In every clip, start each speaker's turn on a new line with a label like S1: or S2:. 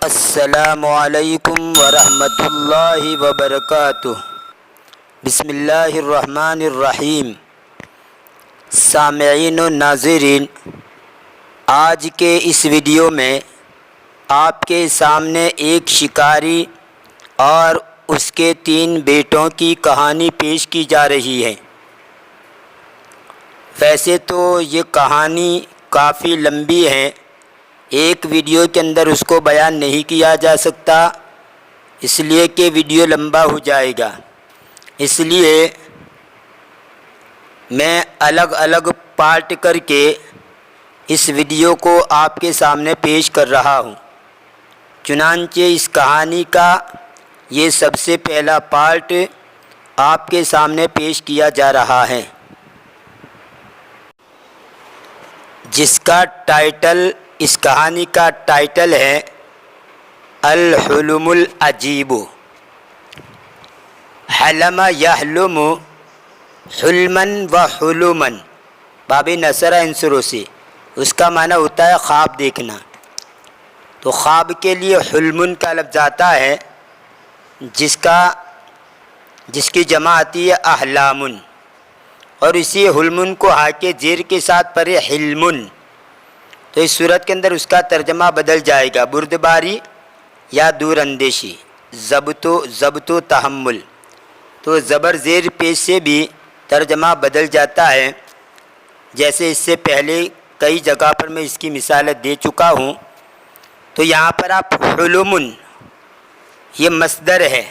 S1: السلام علیکم ورحمۃ اللہ وبرکاتہ۔ بسم اللہ الرحمن الرحیم۔ سامعین و ناظرین، آج کے اس ویڈیو میں آپ کے سامنے ایک شکاری اور اس کے 3 بیٹوں کی کہانی پیش کی جا رہی ہے۔ ویسے تو یہ کہانی کافی لمبی ہے، ایک ویڈیو کے اندر اس کو بیان نہیں کیا جا سکتا، اس لیے کہ ویڈیو لمبا ہو جائے گا۔ اس لیے میں الگ الگ پارٹ کر کے اس ویڈیو کو آپ کے سامنے پیش کر رہا ہوں۔ چنانچہ اس کہانی کا یہ سب سے پہلا پارٹ آپ کے سامنے پیش کیا جا رہا ہے، جس کا ٹائٹل، اس کہانی کا ٹائٹل ہے الحلم العجیب۔ حلم یحلم حلما و حلما، باب نصر عنصروں سے اس کا معنی ہوتا ہے خواب دیکھنا۔ تو خواب کے لیے حلم کا لفظ آتا ہے، جس کی جمع آتی ہے احلام، اور اسی حلم کو ہا کے زیر کے ساتھ پڑھے حلم، تو اس صورت کے اندر اس کا ترجمہ بدل جائے گا بردباری یا دور اندیشی، ضبط و تحمل۔ تو زبر زیر پیش سے بھی ترجمہ بدل جاتا ہے، جیسے اس سے پہلے کئی جگہ پر میں اس کی مثالیں دے چکا ہوں۔ تو یہاں پر آپ حلم، یہ مصدر ہے،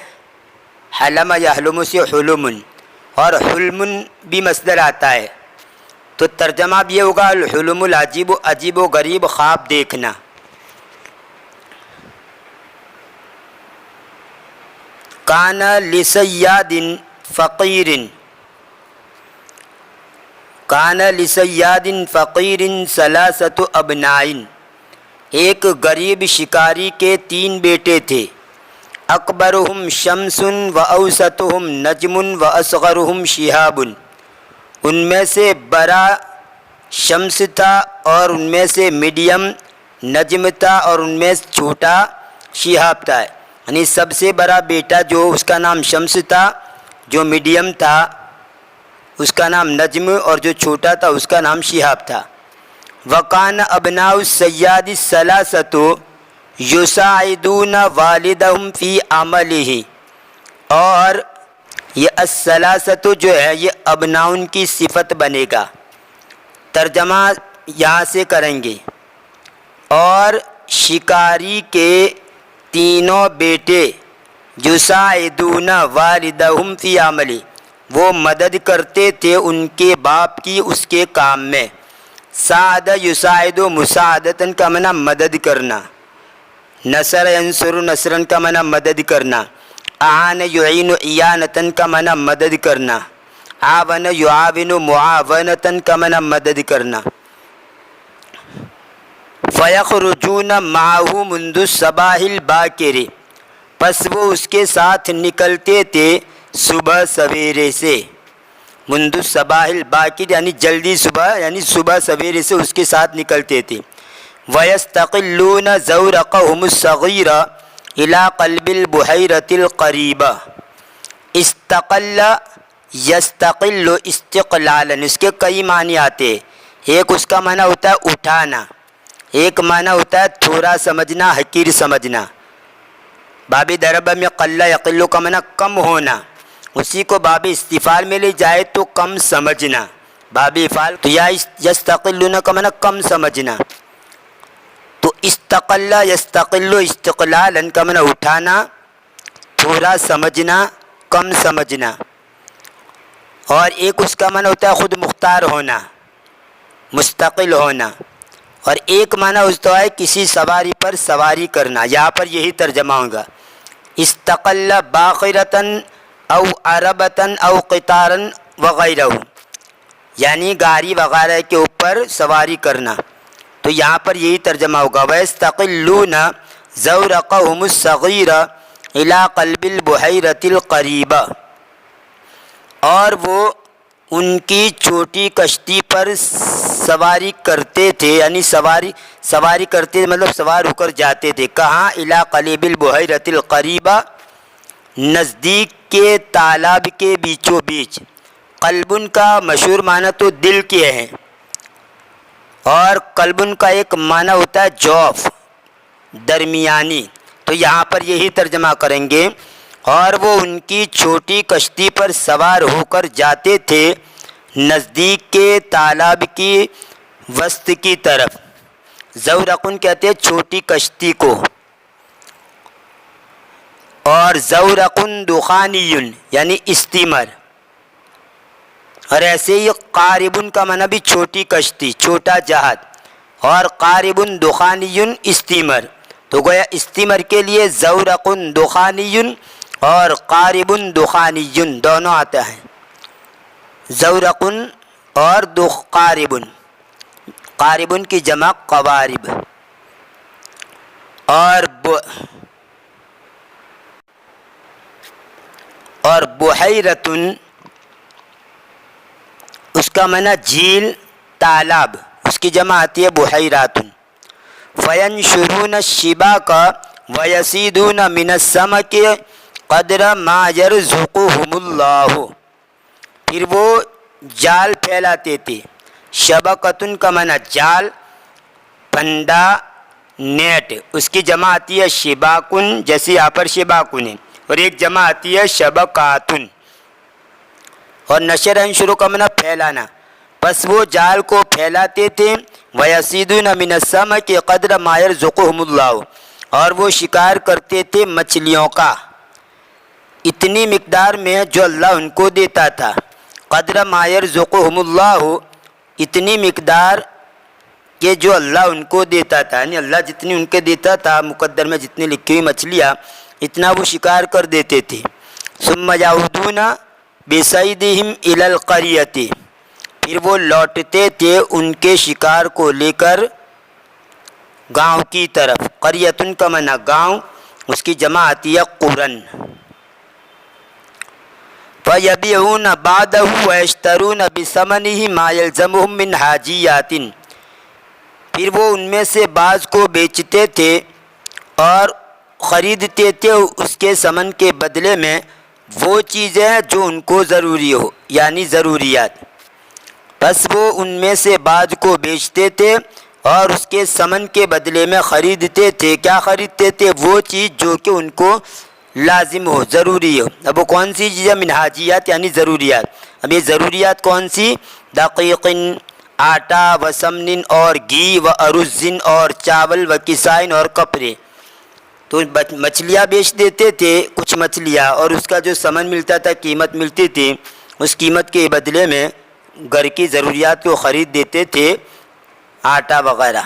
S1: حلم یحلم سے حلم، اور حلم بھی مصدر آتا ہے، تو ترجمہ بھی یہ ہوگا الحلم العجیب، عجیب و غریب خواب دیکھنا۔ کان لصیاد فقیر، کان لصیاد فقیر ثلاثۃ ابناء، ایک غریب شکاری کے 3 بیٹے تھے۔ اکبرہم شمس و اوسطہم نجم و اصغرہم شہاب، ان میں سے بڑا شمس تھا اور ان میں سے میڈیم نجم تھا اور ان میں چھوٹا شہاب تھا، یعنی سب سے بڑا بیٹا جو اس کا نام شمس تھا، جو میڈیم تھا اس کا نام نجم، اور جو چھوٹا تھا اس کا نام شہاب تھا۔ وکان ابناء الصیاد الثلاثۃ یساعدون والدہم فی عملہ، اور یہ الثلاثۃ جو ہے یہ ابناء کی صفت بنے گا، ترجمہ یہاں سے کریں گے۔ اور شکاری کے 3 بیٹے یساعدون والدہم فی عملہ، وہ مدد کرتے تھے ان کے باپ کی اس کے کام میں۔ ساعد یساعد مساعدتاً کا معنی مدد کرنا، نصر ینصر نصراً کا معنی مدد کرنا، اعان یعین اعانتاً کا معنی مدد کرنا، عاون یعاون معاونتاً کا معنی مدد کرنا۔ فیخرجون معہ منذ الصباح الباکر، پس وہ اس کے ساتھ نکلتے تھے صبح سویرے سے، منذ الصباح الباکر یعنی جلدی صبح، یعنی صبح سویرے سے اس کے ساتھ نکلتے تھے۔ وَيَسْتَقِلُّونَ زَوْرَقَهُمُ الصَّغِيرَ إِلَىٰ قَلْبِ الْبُحَيْرَةِ الْقَرِيبَةِ۔ استقل یستقل استقلالا، اس کے کئی معنی آتے ہیں۔ ایک اس کا معنی ہوتا ہے اٹھانا، ایک معنی ہوتا ہے تھوڑا سمجھنا، حقیر سمجھنا۔ باب ضرب میں قل یقل کا معنی کم ہونا، اسی کو باب استفعال میں لے جائے تو کم سمجھنا، باب افعال تو یا یستقلون کا معنی کم سمجھنا۔ تو استقل یستقل استقلالا کا معنی اٹھانا، تھوڑا سمجھنا، کم سمجھنا۔ اور ایک اس کا معنی ہوتا ہے خود مختار ہونا، مستقل ہونا، اور ایک معنی ہوتا ہے کسی سواری پر سواری کرنا۔ یہاں پر یہی ترجمہ ہوگا، استقل باخرتاً او عربتاً او قطاراً وغیرہ، یعنی گاڑی وغیرہ کے اوپر سواری کرنا۔ تو یہاں پر یہی ترجمہ ہوگا، وَيَسْتَقِلُّونَ زَوْرَقَهُمُ الصَّغِيرَ إِلَىٰ قَلْبِ الْبُحَيْرَةِ الْقَرِيبَةِ، اور وہ ان کی چھوٹی کشتی پر سواری کرتے تھے، یعنی سواری کرتے مطلب سوار ہو کر جاتے تھے. کہاں؟ الی قلیب البحیرۃ القریبہ، نزدیک کے تالاب کے بیچوں بیچ. قلبن کا مشہور معنی تو دل کے ہیں، اور قلبن کا ایک معنی ہوتا ہے جوف، درمیانی. تو یہاں پر یہی ترجمہ کریں گے. اور وہ ان کی چھوٹی کشتی پر سوار ہو کر جاتے تھے نزدیک کے تالاب کی وسط کی طرف. زورقن کہتے ہیں چھوٹی کشتی کو، اور زورقن دخانی یعنی اسٹیمر. اور ایسے ہی قاربن کا معنی بھی چھوٹی کشتی، چھوٹا جہاز، اور قاربن دخانی اسٹیمر. تو گویا اسٹیمر کے لیے زورقن دخانی اور قاربن دخانی دونوں آتا ہے، زورقن اور قاربن. قاربن کی جمع قوارب. اور بحیرتن اس کا معنی جھیل، تالاب، اس کی جمع آتی ہے بحیراتن. فینشرون الشباک ویصیدون من السمک قدر ما یرزقہم اللہ. پھر وہ جال پھیلاتے تھے. شبکتن کا معنی جال، پنڈا، نیٹ، اس کی جمع آتی ہے شباکن، جیسے یہاں پر شباکن ہے، اور ایک جمع آتی ہے شبکاتن. اور نشر انشرو کا معنی پھیلانا. پس وہ جال کو پھیلاتے تھے. وَيَصِيدُونَ مِنَ السَّمَكِ قَدْرَ مَا يَرْزُقُهُمُ اللَّهُ، اور وہ شکار کرتے تھے مچھلیوں کا اتنی مقدار میں جو اللہ ان کو دیتا تھا. قدر ما يرزقهم اللہ، اتنی مقدار کہ جو اللہ ان کو دیتا تھا، یعنی اللہ جتنی ان کے دیتا تھا، مقدر میں جتنی لکھی ہوئی مچھلیاں، اتنا وہ شکار کر دیتے تھے. ثم يعودون بصيدهم الى القرية، پھر وہ لوٹتے تھے ان کے شکار کو لے کر گاؤں کی طرف. قریتن کا معنی گاؤں، اس کی جمع آتی ہے قرن. فَيَبِعُونَ بَعْدَهُ وَيَشْتَرُونَ بِثَمَنِهِ مَا يَلْزَمُهُم مِّنْ حَاجِيَاتٍ، پھر وہ ان میں سے بعض کو بیچتے تھے اور خریدتے تھے اس کے ثمن کے بدلے میں وہ چیزیں جو ان کو ضروری ہو، یعنی ضروریات. بس وہ ان میں سے بعض کو بیچتے تھے اور اس کے ثمن کے بدلے میں خریدتے تھے. کیا خریدتے تھے؟ وہ چیز جو کہ ان کو لازم ہو، ضروری ہو. اب وہ کون سی چیزیں؟ من حاجیات یعنی ضروریات. اب یہ ضروریات کون سی؟ دقیقن آٹا، و سمنن اور گھی، و ارزن اور چاول، و کسائن اور کپڑے. تو مچھلیاں بیچ دیتے تھے کچھ مچھلیاں، اور اس کا جو ثمن ملتا تھا، قیمت ملتی تھی، اس قیمت کے بدلے میں گھر کی ضروریات کو خرید دیتے تھے، آٹا وغیرہ.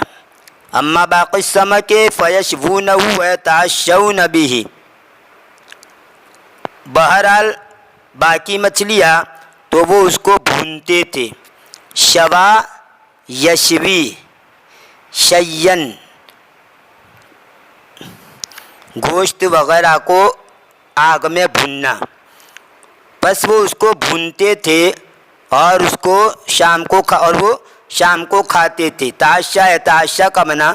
S1: اما باقی السمک فیشوونہ ویتعشون بہ، بہرحال باقی مچھلیاں تو وہ اس کو بھونتے تھے. شوا یشوی، شیئن، گوشت وغیرہ کو آگ میں بھوننا. بس وہ اس کو بھونتے تھے اور اس کو شام کو کھاتے تھے. تعشا کا معنی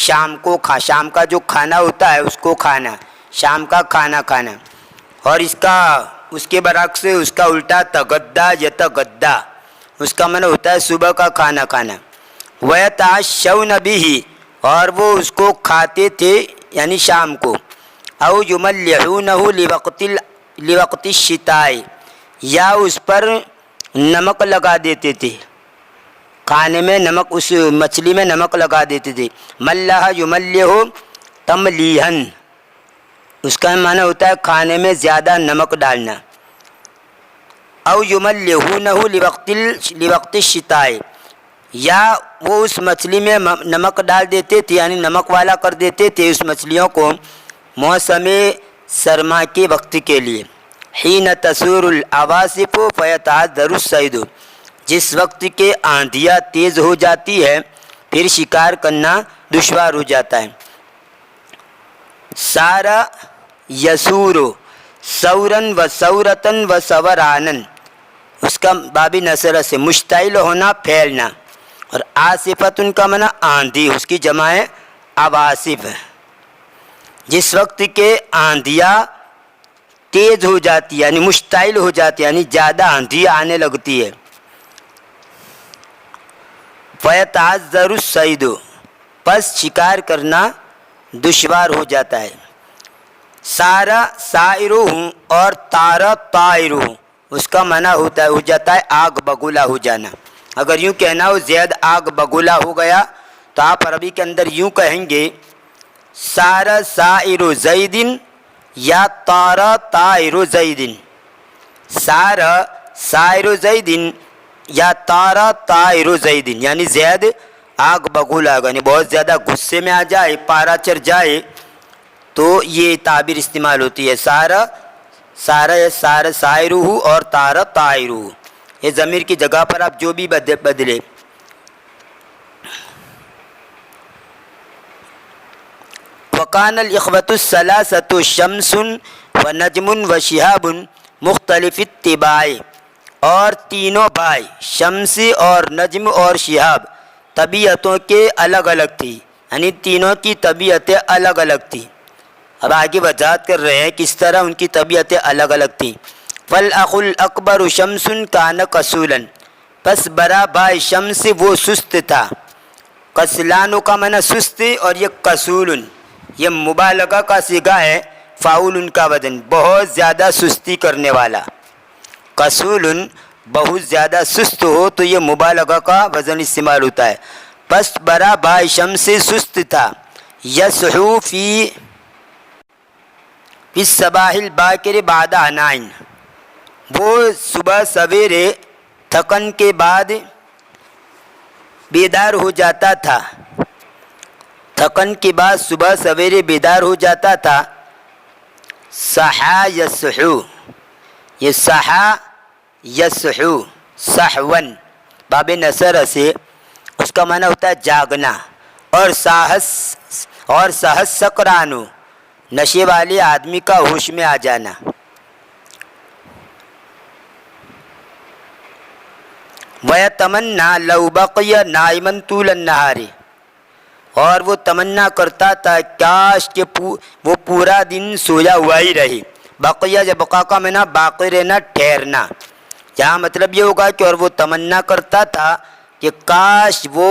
S1: شام کو شام کا جو کھانا ہوتا ہے اس کو کھانا، شام کا کھانا کھانا. اور اس کے برعکس اس کا الٹا تغدا یتغدا، اس کا معنی ہوتا ہے صبح کا کھانا کھانا. وَيَتَعَشَّوْنَ بِهِ، اور وہ اس کو کھاتے تھے یعنی شام کو. او يُمَلِّحُونَهُ لِوَقْتِ الشِّتَاءِ، یا اس پر نمک لگا دیتے تھے، کھانے میں نمک، اس مچھلی میں نمک لگا دیتے تھے. ملح یملح تملیحن، اس کا معنی ہوتا ہے کھانے میں زیادہ نمک ڈالنا. او یملحونہ لوقت الشتاء، یا وہ اس مچھلی میں نمک ڈال دیتے تھے، یعنی نمک والا کر دیتے تھے اس مچھلیوں کو موسم سرما کے وقت کے لیے. حین تسور العواصف فیتعذر الصید، جس وقت کے آندھیاں تیز ہو جاتی ہے پھر شکار کرنا دشوار ہو جاتا ہے. سارا یسور سورن و سورتن و سورانن، اس کا بابی نصر سے مشتعل ہونا پھیلنا، اور آصفۃ کا معنی آندھی، اس کی جمع ہے عواصف۔ جس وقت کے آندھیاں تیز ہو جاتی ہے یعنی مشتعل ہو جاتی ہے، یعنی زیادہ آندھی آنے لگتی ہے۔ فَيَتَعَذَّرُ الصَّيْدُ، پس شکار کرنا دشوار ہو جاتا ہے۔ سارا سائرہ اور تارا طائرہ، اس کا معنی ہو جاتا ہے آگ بگولا ہو جانا۔ اگر یوں کہنا ہو زید آگ بگولا ہو گیا تو آپ عربی کے اندر یوں کہیں گے سارا سائر زیدن یا طارا طائر زیدن، سارا سائر زیدن یا طارا طائر زیدن، یعنی زید آگ بگولا ہوگا، یعنی بہت زیادہ غصے میں آ جائے، پارا چڑھ جائے تو یہ تعبیر استعمال ہوتی ہے، سارا سائرہ اور طارا طائرہ۔ یہ ضمیر کی جگہ پر آپ جو بھی بدلے۔ وَقَانَ الْإِخْوَةُ الثَّلَاثَةُ شَمْسٌ وَنَجْمٌ وَشِهَابٌ مختلف اتباع، اور تینوں بھائی شمس اور نجم اور شہاب طبیعتوں کے الگ الگ تھی، یعنی تینوں کی طبیعتیں الگ الگ تھیں۔ اب آگے وضاحت کر رہے ہیں کس طرح ان کی طبیعتیں الگ الگ تھیں۔ فَالْأَخُ الْأَكْبَرُ شَمْسٌ كَانَ كَسُولًا، پس بڑا بھائی شمس وہ سست تھا۔ کسلانو کا معنی سست، اور یہ کسول یہ مبالغہ کا صیغہ ہے، فاعول کا وزن بہت زیادہ سستی کرنے والا۔ کسول بہت زیادہ سست ہو تو یہ مبالغہ کا وزن استعمال ہوتا ہے۔ پس بڑا بھائی شمس سست تھا، یسحو فی الصباح الباکر بعد عناء، وہ صبح سویرے تھکن کے بعد بیدار ہو جاتا تھا، تھکن کے بعد صبح سویرے بیدار ہو جاتا تھا۔ صحا یسحو، یہ صحا یسحو صحون باب نصر سے، اس کا معنی ہوتا ہے جاگنا، اور سہس سکرانو نشے والے آدمی کا ہوش میں آ جانا۔ وَيَتَمَنَّى لَوْ بَقِيَ نَائِمًا طُولَ النَّهَارِ، اور وہ تمنا کرتا تھا کاش کہ وہ پورا دن سویا ہوا ہی رہے۔ بقیہ جب بقا کا معنی باقی رہنا، ٹھہرنا، یہاں مطلب یہ ہوگا کہ اور وہ تمنا کرتا تھا کہ کاش وہ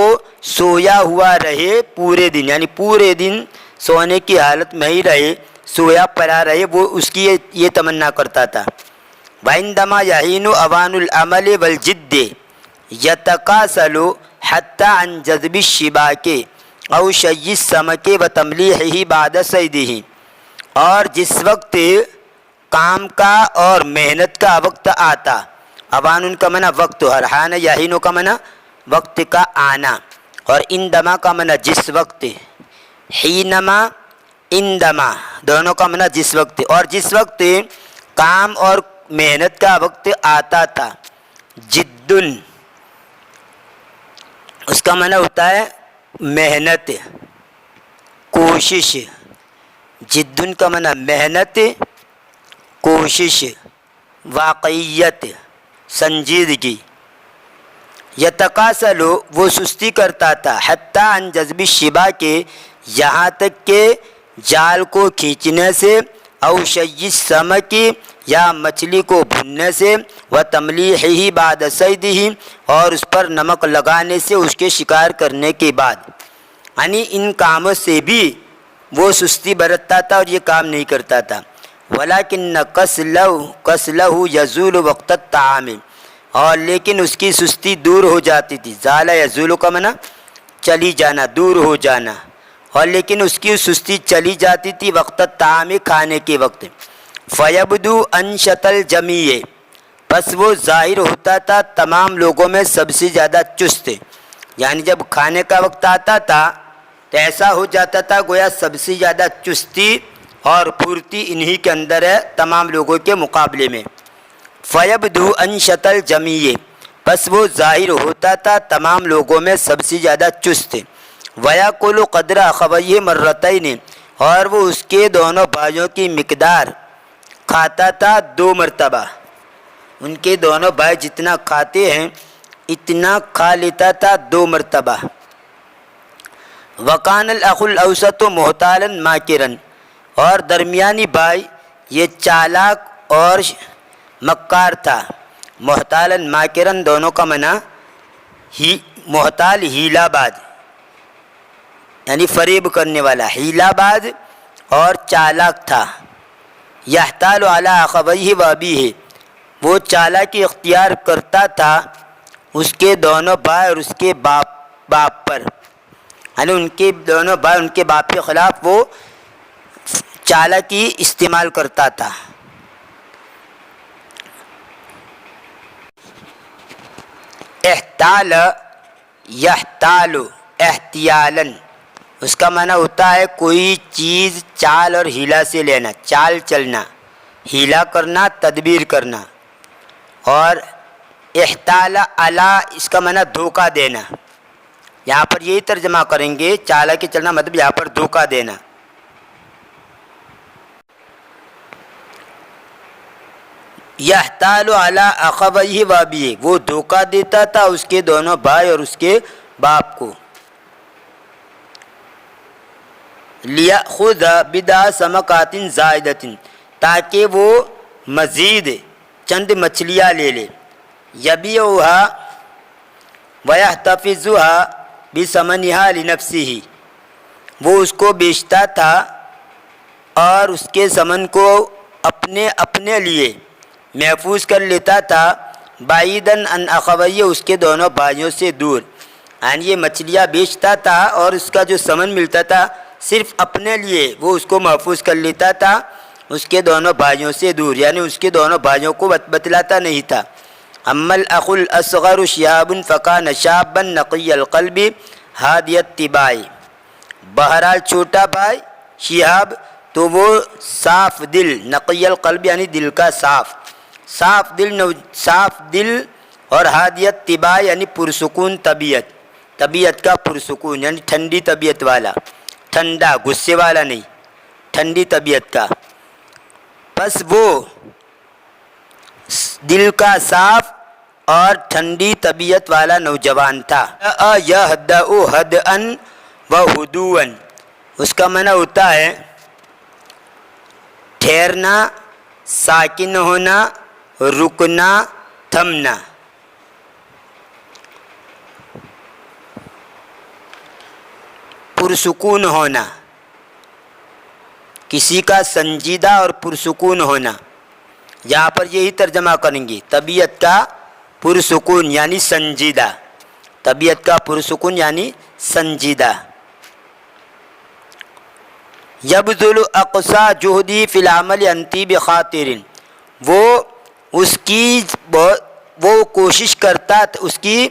S1: سویا ہوا رہے پورے دن، یعنی پورے دن سونے کی حالت میں ہی رہے، سویا پڑا رہے، وہ اس کی یہ تمنا کرتا تھا۔ وَعِندَمَا يَحِينُ أَوَانُ الْعَمَلِ وَالْجِدِّ يَتَقَاسَلُ حَتَّى عَنْ جَذْبِ الشِّبَاكِ أَوْ شَيِّ السَّمَكِ وَتَمْلِيحِهِ بَعْدَ صَيْدِهِ، اور جس وقت کام کا اور محنت کا وقت آتا، اوان کا معنی وقت، ہرحان یحین کا معنی وقت کا آنا، اور اندما کا معنی جس وقت، حینما اندما دونوں کا معنی جس وقت، اور جس وقت کام اور محنت کا وقت آتا تھا۔ جدن اس کا معنی ہوتا ہے محنت، کوشش، جدن کا معنی محنت، کوشش، واقعیت، سنجیدگی۔ یتقاسل وہ سستی کرتا تھا، حتیٰ عن جذب الشبا کے یہاں تک کہ جال کو کھینچنے سے، او شی السمک یا مچھلی کو بھوننے سے، و تملیحہ بعد صیدہ اور اس پر نمک لگانے سے اس کے شکار کرنے کے بعد، یعنی ان کاموں سے بھی وہ سستی برتتا تھا اور یہ کام نہیں کرتا تھا۔ ولیکن کسلہ یزول وقت الطعام، اور لیکن اس کی سستی دور ہو جاتی تھی۔ زال یزول کا معنی چلی جانا، دور ہو جانا، اور لیکن اس کی سستی چلی جاتی تھی وقت الطعام کھانے کے وقت۔ فیبدو انشط الجمیع، پس وہ ظاہر ہوتا تھا تمام لوگوں میں سب سے زیادہ چست، یعنی جب کھانے کا وقت آتا تھا تو ایسا ہو جاتا تھا گویا سب سے زیادہ چستی اور پھرتی انہی کے اندر ہے تمام لوگوں کے مقابلے میں۔ فیبدو انشط الجمیع، پس وہ ظاہر ہوتا تھا تمام لوگوں میں سب سے زیادہ چست۔ ویاکل قدر اخویہ مرتین، اور وہ اس کے دونوں بھائیوں کی مقدار کھاتا تھا 2 مرتبہ۔ ان کے دونوں بھائی جتنا کھاتے ہیں اتنا کھا لیتا تھا 2 مرتبہ۔ وکان الاخ الاوسط محتالا ماکرا، اور درمیانی بھائی یہ چالاک اور مکار تھا۔ محتالا ماکرا دونوں کا معنی محتال ہیلہ باز، یعنی فریب کرنے والا، ہیلہ باز اور چالاک تھا۔ یحتال علی اخویہ و ابیہ، وہ چالاکی اختیار کرتا تھا اس کے دونوں بھائی اور اس کے باپ پر، یعنی ان کے دونوں بھائی ان کے باپ کے خلاف وہ چالاکی استعمال کرتا تھا۔ احتال یحتال احتیالاً، اس کا معنی ہوتا ہے کوئی چیز چال اور ہیلا سے لینا، چال چلنا، ہیلا کرنا، تدبیر کرنا۔ اور احتال علی، اس کا معنی دھوکہ دینا، یہاں پر یہی ترجمہ کریں گے، چالاکی چلنا مطلب یہاں پر دھوکہ دینا۔ یحتال علی اخویہ و ابیہ، وہ دھوکہ دیتا تھا اس کے دونوں بھائی اور اس کے باپ کو۔ لیأخذ بضع سمکات زائدۃ، تاکہ وہ مزید چند مچھلیاں لے لے۔ یبیعها ویحتفظها بثمنها لنفسہ، وہ اس کو بیچتا تھا اور اس کے ثمن کو اپنے لیے محفوظ کر لیتا تھا۔ بعیداً عن اخویہ، اس کے دونوں بھائیوں سے دور، یعنی یہ مچھلیاں بیچتا تھا اور اس کا جو ثمن ملتا تھا صرف اپنے لیے وہ اس کو محفوظ کر لیتا تھا، اس کے دونوں بھائیوں سے دور، یعنی اس کے دونوں بھائیوں کو بتلاتا نہیں تھا۔ اما الاخ الاصغر شہاب فکان شابا نقی القلب ہادی الطباع، بہرحال چھوٹا بھائی شہاب تو وہ صاف دل، نقی القلب یعنی دل کا صاف دل اور ہادی الطباع یعنی پرسکون طبیعت کا پرسکون، یعنی ٹھنڈی طبیعت والا، ٹھنڈا غصے والا نہیں، ٹھنڈی طبیعت کا۔ پس وہ دل کا صاف اور ٹھنڈی طبیعت والا نوجوان تھا۔ یہدأ ہدأ وہدوا، اس کا معنی ہوتا ہے ٹھہرنا، ساکن ہونا، رکنا، تھمنا۔ پرسکون ہونا، کسی کا سنجیدہ اور پرسکون ہونا، یہاں پر یہی ترجمہ کریں گے، طبیعت کا پرسکون یعنی سنجیدہ، طبیعت کا پرسکون یعنی سنجیدہ۔ یبذل اقصی جہدی فی العمل عن طیب خاطر، وہ کوشش کرتا، اس کی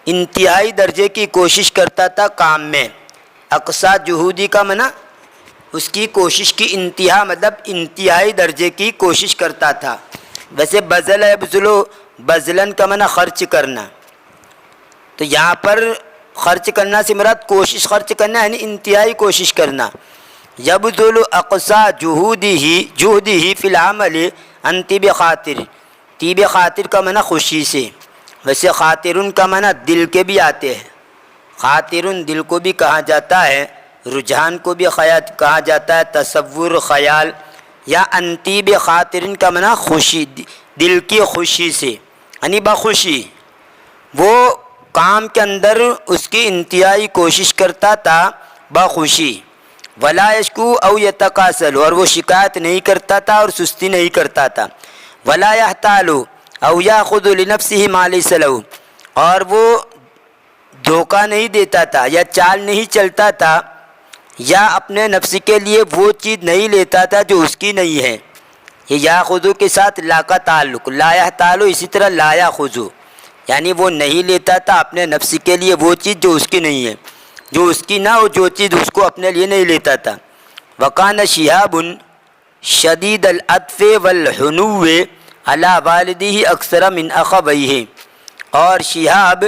S1: انتہائی درجے کی کوشش کرتا تھا کام میں۔ اقصی جہودی کا معنی اس کی کوشش کی انتہا، مطلب انتہائی درجے کی کوشش کرتا تھا۔ ویسے بذل یبذلو، بذلن کا معنی خرچ کرنا، تو یہاں پر خرچ کرنا سے مراد کوشش خرچ کرنا یعنی انتہائی کوشش کرنا۔ یبذل اقصی جہدہ فی العمل عن طیب خاطر، طیب خاطر کا معنی خوشی سے، ویسے خاطرن کا معنی دل کے بھی آتے ہیں، خاطرن دل کو بھی کہا جاتا ہے، رجحان کو بھی کہا جاتا ہے، تصور، خیال، یا عن طیب خاطرن کا معنی خوشی، دل کی خوشی سے یعنی بخوشی، وہ کام کے اندر اس کی انتہائی کوشش کرتا تھا بخوشی۔ ولا یشکو او یتکاسل، اور وہ شکایت نہیں کرتا تھا اور سستی نہیں کرتا تھا۔ ولا یحتال او یاخذ لنفسہ ما لیس لہ، اور وہ دھوکہ نہیں دیتا تھا یا چال نہیں چلتا تھا یا اپنے نفس کے لیے وہ چیز نہیں لیتا تھا جو اس کی نہیں ہے۔ یہ یاخذو کے ساتھ لا کا تعلق، لا یحتال اسی طرح لا یاخذو، یعنی وہ نہیں لیتا تھا اپنے نفس کے لیے وہ چیز جو اس کی نہیں ہے، جو اس کی نہ ہو، جو چیز اس کو اپنے لیے نہیں لیتا تھا۔ وکان شہاب شدید العطف والحنو علی والدہ اکثر من اخویہ، اور شہاب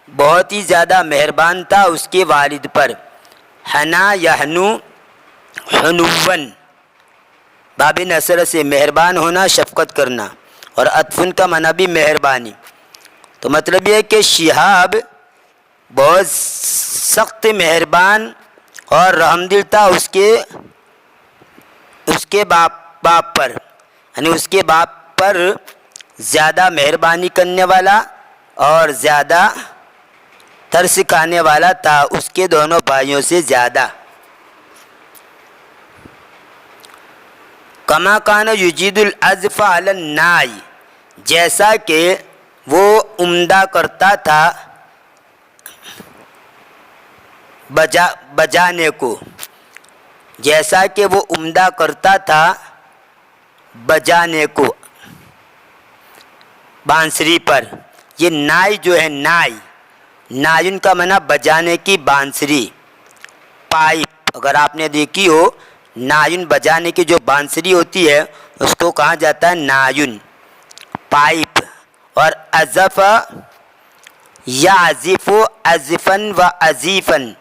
S1: بہت ہی زیادہ مہربان تھا اس کے والد پر۔ حنا یحنو حنون، باب نصر سے مہربان ہونا، شفقت کرنا، اور عطفن کا معنی بھی مہربانی. تو مطلب یہ ہے کہ شہاب بہت سخت مہربان اور رحم دل تھا اس کے باپ پر، یعنی اس کے باپ پر زیادہ مہربانی کرنے والا اور زیادہ ترس کھانے والا تھا اس کے دونوں بھائیوں سے زیادہ. کما کان یجید العزف علی النائی، جیسا کہ وہ عمدہ کرتا تھا بجانے کو، جیسا کہ وہ عمدہ کرتا تھا بجانے کو بانسری پر. یہ نائی جو ہے نائن کا معنی بجانے کی بانسری، پائپ. اگر آپ نے دیکھی ہو نائن بجانے کی جو بانسری ہوتی ہے اس کو کہا جاتا ہے نائن، پائپ. اور عزف یا عزف عزفن و عزیفن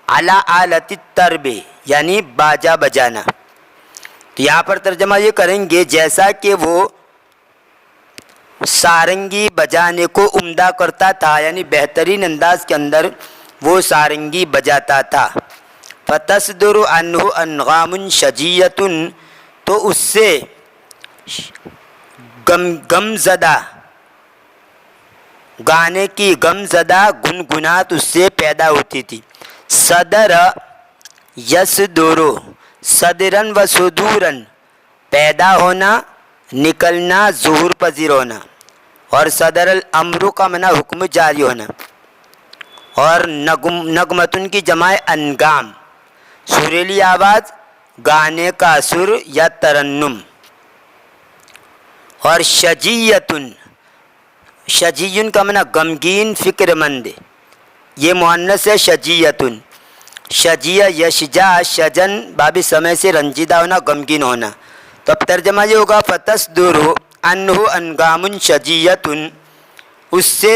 S1: علی آلت الطرب، یعنی باجا بجانا. تو یہاں پر ترجمہ یہ کریں گے جیسا کہ وہ سارنگی بجانے کو عمدہ کرتا تھا، یعنی بہترین انداز کے اندر وہ سارنگی بجاتا تھا. فتصدر عنہ انغام شجیۃ، تو اس سے غم زدہ گانے کی غم زدہ گنگنات اس سے پیدا ہوتی تھی. صدر یصدر، صدرن و صدورن، پیدا ہونا نکلنا ظہور پذیر ہونا. اور صدر الامر کا معنی حکم جاری ہونا. اور نغمتن کی جمع انگام، سریلی آواز، گانے کا سر یا ترنم. اور شجیتن، شجیون کا معنی غمگین فکر مند، یہ مؤنث ہے شجیتن. شجیہ یشجع شجن، باب سمے سے رنجیدہ ہونا، غمگین ہونا. تو اب ترجمہ یہ ہوگا فتصدر عنہ انغام شجیتن، اس سے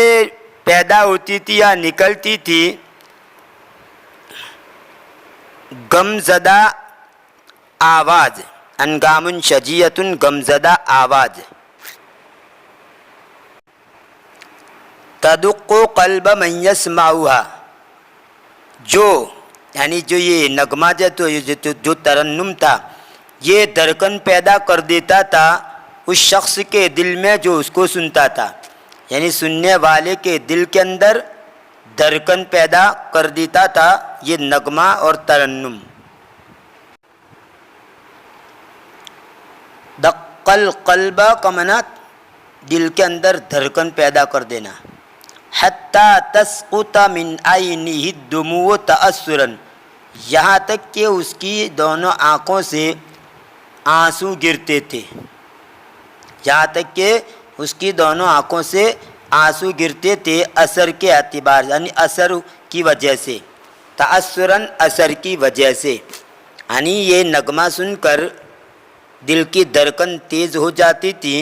S1: پیدا ہوتی تھی یا نکلتی تھی غم زدہ آواز. انغام شجیتن، غم زدہ آواز. تدق قلب من یسمعها، جو یہ نغمہ جو ترنم تھا یہ دھڑکن پیدا کر دیتا تھا اس شخص کے دل میں جو اس کو سنتا تھا، یعنی سننے والے کے دل کے اندر دھڑکن پیدا کر دیتا تھا یہ نغمہ اور ترنم. دق القلب کا معنی دل کے اندر دھڑکن پیدا کر دینا. حتی تسقط من عینہ الدموع تأثرا، یہاں تک کہ اس کی دونوں آنکھوں سے آنسو گرتے تھے. یہاں تک کہ اس کی دونوں آنکھوں سے آنسو گرتے تھے اثر کے اعتبار، یعنی اثر کی وجہ سے. تأثراً، اثر کی وجہ سے، یعنی یہ نغمہ سن کر دل کی دھڑکن تیز ہو جاتی تھی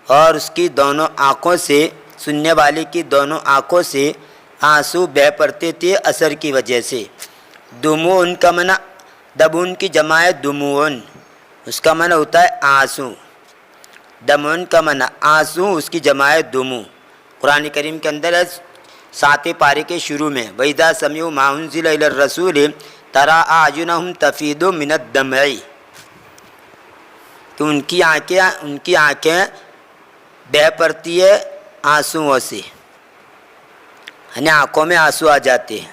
S1: اور اس کی دونوں آنکھوں سے، سننے والے کی دونوں آنکھوں سے آنسو بہہ پڑتے تھے اثر کی وجہ سے. دموع کا معنی، دبون کی جمع ہے دموعن، اس کا معنی ہوتا ہے آنسو. دمون کا معنی آنسو، اس کی جمع ہے دموع. قرآن کریم کے اندر ہے 7 پارے کے شروع میں وَإِذَا سَمِعُوا مَا أُنزِلَ إِلَى الرَّسُولِ تَرَىٰ أَعْيُنَهُمْ تَفِيضُ مِنَ الدَّمْعِ، کہ ان کی آنکھیں بہہ پڑتی ہے آنسوؤں سے، یعنی آنکھوں میں آنسو آ جاتے ہیں.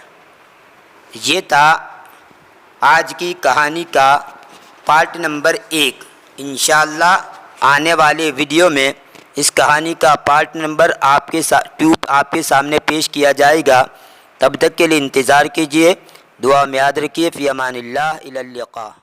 S1: یہ تھا آج کی کہانی کا پارٹ نمبر 1. انشاءاللہ آنے والے ویڈیو میں اس کہانی کا پارٹ نمبر آپ کے سامنے پیش کیا جائے گا. تب تک کے لیے انتظار کیجیے. دعا میں یاد رکھیے. فی امان اللہ، الی اللقاء.